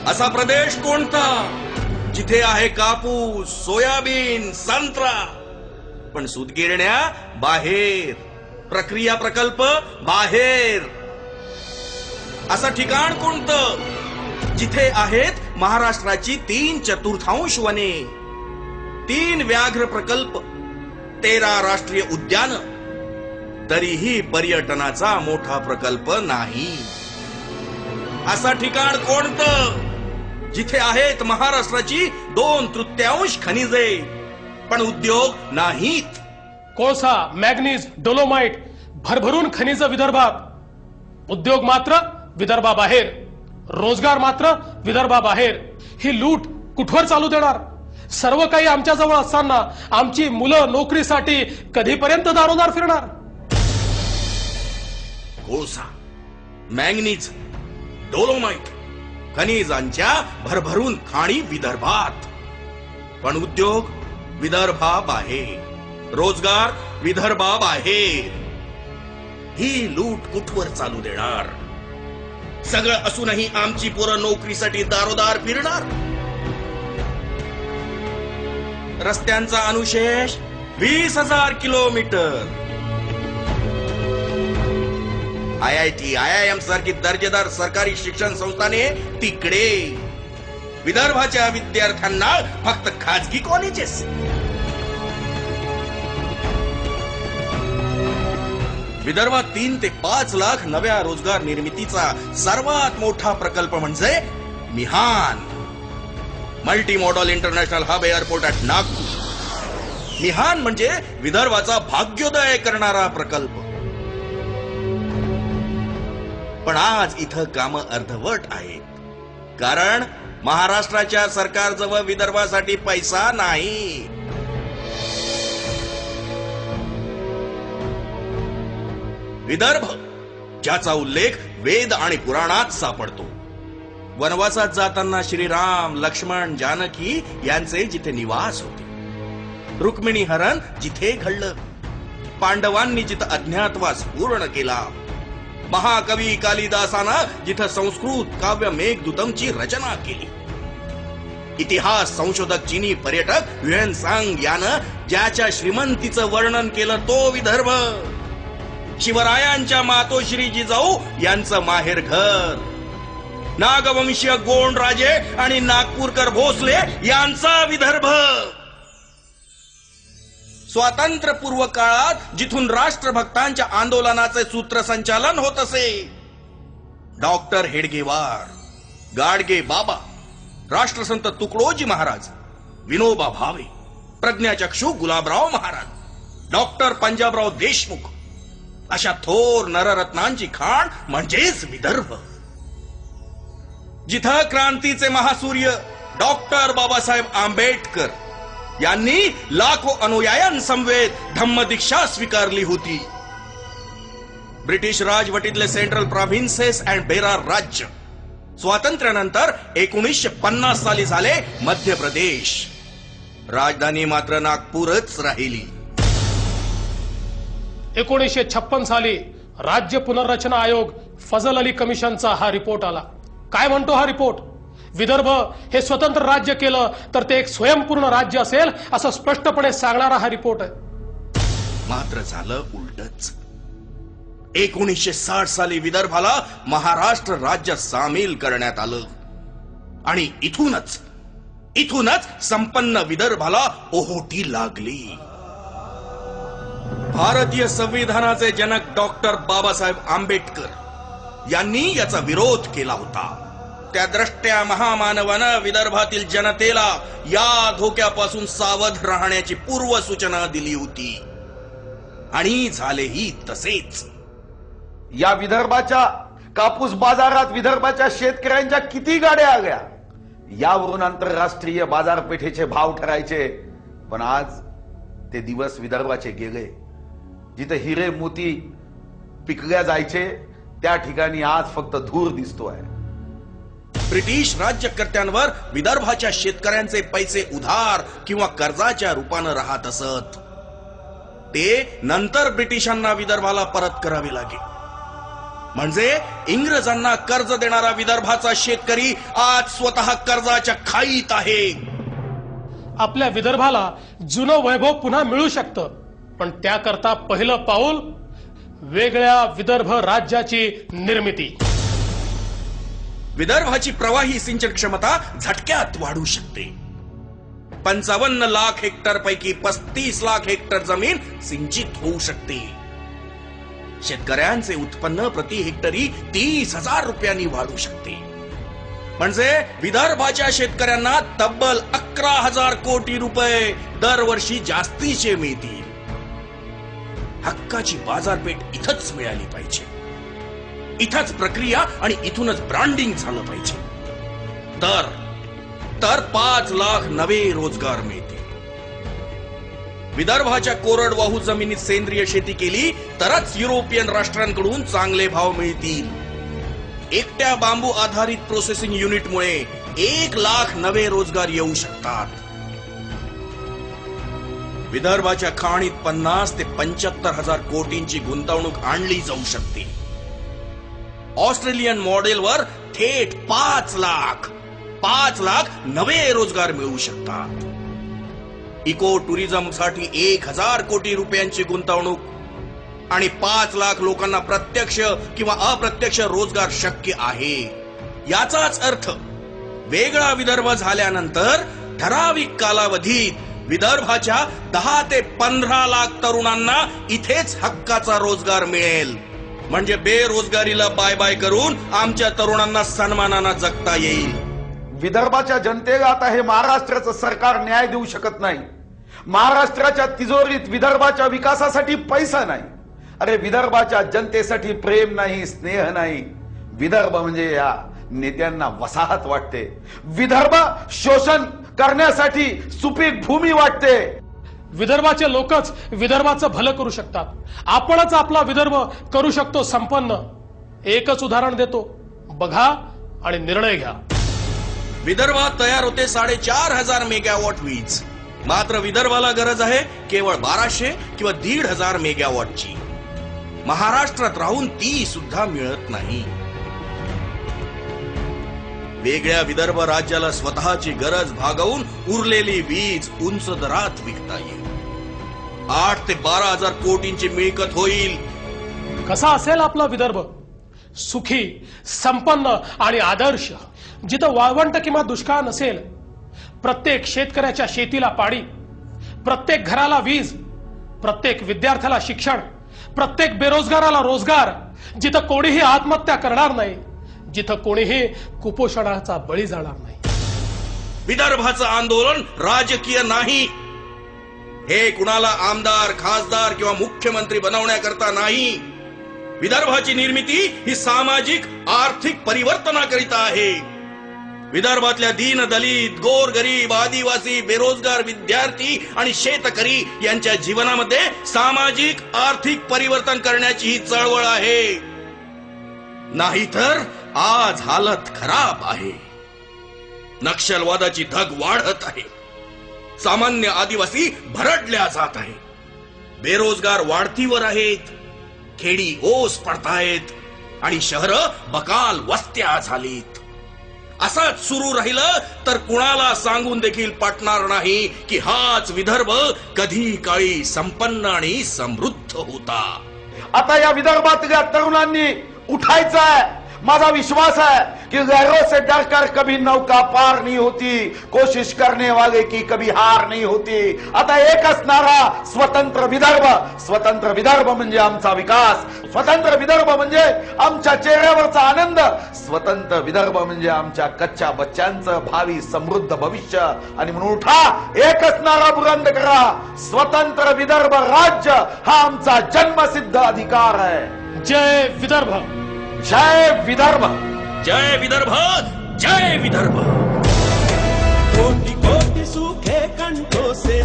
असा प्रदेश कोणता जिथे आहे कापूस, सोयाबीन, संत्रा, पण सूतगिरण्या बाहेर, प्रक्रिया प्रकल्प बाहेर? असं ठिकाण कोणतं जिथे आहेत महाराष्ट्राची 3/4 वने, 3 व्याघ्र प्रकल्प, 13 राष्ट्रीय उद्यान, तरीही पर्यटनाचा मोठा प्रकल्प नाही? असं ठिकाण कोणतं जिथे आहेत महाराष्ट्राची 2/3 खनिजे, पण उद्योग नाहीत? कोळसा, मॅग्नीज, डोलोमाइट, भरभरून खनिज विदर्भात, उद्योग मात्र विदर्भाबाहेर, रोजगार मात्र विदर्भाबाहेर. ही लूट कुठवर चालू देणार? सर्व काही आमच्या जवळ असताना आमची मुलं नोकरीसाठी कधीपर्यंत दारोदार फिरणार? कोळसा, मॅंगनीज, डोलोमाइट, खनिजांच्या भरभरून खाणी विदर्भात, पण उद्योग विदर्भाबाहेर, रोजगार विदर्भाबाहेर. ही लूट कुठवर चालू देणार? सगळं असूनही आमची पोरं नोकरीसाठी दारोदार फिरणार? रस्त्यांचा अनुशेष 20,000 किलोमीटर. IIT, IIM सारखी दर्जेदार सरकारी शिक्षण संस्थाने तिकडे. विदर्भाच्या विद्यार्थ्यांना फक्त खाजगी कॉलेजेस. विदर्भात 3 ते 5 लाख नव्या रोजगार निर्मितीचा सर्वात मोठा प्रकल्प म्हणजे Mihan, multi modal international hub airport at Nagpur. Mihan म्हणजे विदर्भाचा भाग्योदय करणारा प्रकल्प. पण आज इथं कामं अर्धवट आहेत, कारण महाराष्ट्राच्या सरकारजवळ विदर्भासाठी पैसा नाही. विदर्भ ज्याचा उल्लेख वेद आणि पुराणात सापडतो. वनवासात जाताना श्रीराम, लक्ष्मण, जानकी यांचे जिथे निवास होते, रुक्मिणी हरण जिथे घडलं, पांडवांनी जिथं अज्ञातवास पूर्ण केला, महाकवी कालिदासानं जिथं संस्कृत काव्य मेघदूतमची रचना केली, इतिहास संशोधक चीनी पर्यटक युएन सांग यानं ज्याच्या श्रीमंतीचं वर्णन केलं तो विदर्भ. शिवरायांच्या मातोश्री जिजाऊ यांचं माहेर घर, नागवंशीय गोंड राजे आणि नागपूरकर भोसले यांचा विदर्भ. स्वातंत्र्यपूर्व काळात जिथून राष्ट्रभक्तांच्या आंदोलनाचे सूत्रसंचालन होत असे, डॉक्टर हेडगेवार, गाडगे बाबा, राष्ट्रसंत तुकडोजी महाराज, विनोबा भावे, प्रज्ञाचक्षू गुलाबराव महाराज, डॉक्टर पंजाबराव देशमुख अशा थोर नररत्नांची खाण म्हणजेच विदर्भ. जिथं क्रांतीचे महासूर्य डॉक्टर बाबासाहेब आंबेडकर यांनी लाखो अनुयायांसमवेत धम्मदीक्षा स्वीकारली होती. British राजवटीतले central provinces and Berar राज्य स्वातंत्र्यानंतर 1950 साली झाले मध्य प्रदेश. राजधानी मात्र नागपूरच राहिली. 1956 साली राज्य पुनर्रचना आयोग फजल अली कमिशनचा हा रिपोर्ट आला. काय म्हणतो हा रिपोर्ट? विदर्भ हे स्वतंत्र राज्य केलं तर ते एक स्वयंपूर्ण राज्य असेल असं स्पष्टपणे सांगणारा हा रिपोर्ट आहे. मात्र झालं उलटच. 1960 साली विदर्भाला महाराष्ट्र राज्यात सामील करण्यात आलं आणि इथूनच संपन्न विदर्भाला ओहोटी लागली. भारतीय संविधानाचे जनक डॉक्टर बाबासाहेब आंबेडकर यांनी याचा विरोध केला होता. त्या द्रष्ट्या महामानवानं विदर्भातील जनतेला या धोक्यापासून सावध राहण्याची पूर्व सूचना दिली होती आणि झालेही तसेच. या विदर्भाच्या कापूस बाजारात विदर्भाच्या शेतकऱ्यांच्या किती गाड्या आल्या, यावरून आंतरराष्ट्रीय बाजारपेठेचे भाव ठरायचे. पण आज ते दिवस विदर्भाचे गेले. जिथे हिरे मोती पिकल्या जायचे त्या ठिकाणी आज फक्त धूर दिसतोय. ब्रिटिश राज्यकर्त्यांवर विदर्भाच्या शेतकऱ्यांचे पैसे उधार किंवा कर्जाच्या रूपानं राहत असत. ते नंतर ब्रिटिशांना विदर्भाला परत करावे लागेल. म्हणजे इंग्रजांना कर्ज देणारा विदर्भाचा शेतकरी आज स्वतः कर्जाच्या खाईत आहे. आपल्या विदर्भाला जुनं वैभव पुन्हा मिळू शकतं, पण त्याकरता पहिलं पाऊल वेगळ्या विदर्भ राज्याची निर्मिती. विदर्भाची प्रवाही सिंचन क्षमता झटक्यात वाढू शकते. 55 लाख हेक्टर पैकी 35 लाख हेक्टर जमीन सिंचित होऊ शकते. शेतकऱ्यांचे उत्पन्न प्रति हेक्टरी 30,000 रुपयांनी वाढू शकते. म्हणजे विदर्भाच्या शेतकऱ्यांना तब्बल 11,000 कोटी रुपये दरवर्षी जास्तीचे मिळतील. हक्काची बाजारपेठ इथंच मिळाली पाहिजे, इथंच प्रक्रिया आणि इथूनच ब्रँडिंग झालं पाहिजे. तर 5 लाख नवे रोजगार मिळतील. विदर्भाच्या कोरडवाहू जमिनीत सेंद्रिय शेती केली तरच युरोपियन राष्ट्रांकडून चांगले भाव मिळतील. एकट्या बांबू आधारित प्रोसेसिंग युनिटमुळे 1 लाख नवे रोजगार येऊ शकतात. विदर्भाच्या खाणीत 50 ते 75,000 कोटींची गुंतवणूक आणली जाऊ शकते. ऑस्ट्रेलियन मॉडेलवर थेट 5 लाख नवे रोजगार मिळू शकतात. इको टुरिझम साठी 1,000 कोटी रुपयांची गुंतवणूक आणि 5 लाख लोकांना प्रत्यक्ष किंवा अप्रत्यक्ष रोजगार शक्य आहे. याचाच अर्थ वेगळा विदर्भ झाल्यानंतर ठराविक कालावधीत विदर्भाच्या 10 ते 15 लाख तरुणांना इथेच हक्काचा रोजगार मिळेल. म्हणजे बेरोजगारीला बाय बाय करून आमच्या तरुणांना सन्मानानं जगता येईल. विदर्भाच्या जनतेला आता हे महाराष्ट्राचं सरकार न्याय देऊ शकत नाही. महाराष्ट्राच्या तिजोरीत विदर्भाच्या विकासासाठी पैसा नाही. अरे विदर्भाच्या जनतेसाठी प्रेम नाही, स्नेह नाही. विदर्भ म्हणजे या नेत्यांना वसाहत वाटते. विदर्भ शोषण करण्यासाठी सुपीक भूमी वाटते. विदर्भाचे लोकच विदर्भाचं भलं करू शकतात. आपणच आपला विदर्भ करू शकतो संपन्न. एकच उदाहरण देतो, बघा आणि निर्णय घ्या. विदर्भात तयार होते 4,500 मेगावॉट वीज. मात्र विदर्भाला गरज आहे केवळ 1200 किंवा 1,500 मेगावॉटची. महाराष्ट्रात राहून ती सुद्धा मिळत नाही. वेगळ्या विदर्भ राज्याला स्वतःची गरज भागवून उरलेली वीज उंच दरात विकता येईल. 8 ते 12,000 कोटींची मिळकत होईल. कसा असेल आपला विदर्भ? सुखी, संपन्न आणि आदर्श. जिथं वाळवंट किंवा दुष्काळ नसेल, प्रत्येक शेतकऱ्याच्या शेतीला पाणी, प्रत्येक घराला वीज, प्रत्येक विद्यार्थ्याला शिक्षण, प्रत्येक बेरोजगाराला रोजगार. जिथं कोणीही आत्महत्या करणार नाही, जिथं कोणीही कुपोषणाचा बळी जाणार नाही. विदर्भाचं आंदोलन राजकीय नाही. हे कुणाला आमदार, खासदार किंवा मुख्यमंत्री बनवण्याकरता नाही. विदर्भाची निर्मिती ही सामाजिक आर्थिक परिवर्तनाकरिता आहे. विदर्भातल्या दीन दलित, गोरगरीब, आदिवासी, बेरोजगार, विद्यार्थी आणि शेतकरी यांच्या जीवनामध्ये सामाजिक आर्थिक परिवर्तन करण्याची ही चळवळ आहे. नाहीतर आज हालत खराब आहे. नक्षलवादाची धग वाढत आहे. सामान्य आदिवासी भरडल्या जात आहे. बेरोजगार वाढतीवर आहेत. खेडी ओस पडतायत आणि शहरं बकाल वस्त्या झालीत. असंच सुरू राहिलं तर कुणाला सांगून देखील पटणार नाही की हाच विदर्भ कधी काळी संपन्न आणि समृद्ध होता. आता या विदर्भातल्या तरुणांनी उठायचं आहे. माझा विश्वास है कि लहरों से डरकर कभी नौका पार नहीं होती, कोशिश करने वाले की कभी हार नहीं होती. आता एकच नारा, स्वतंत्र विदर्भ. स्वतंत्र विदर्भ म्हणजे आमचा विकास. स्वतंत्र विदर्भ म्हणजे आमच्या चेहऱ्यावरचा आनंद. स्वतंत्र विदर्भ म्हणजे आमच्या कच्च्या बच्चांचं भावी समृद्ध भविष्य. आणि म्हणून उठा, एकच नारा बुलंद करा, स्वतंत्र विदर्भ राज्य हा आमचा जन्मसिद्ध अधिकार है. जय विदर्भ, जय विदर्भ, जय विदर्भ, जय विदर्भ. कोटि कोटि सूखे कंठों से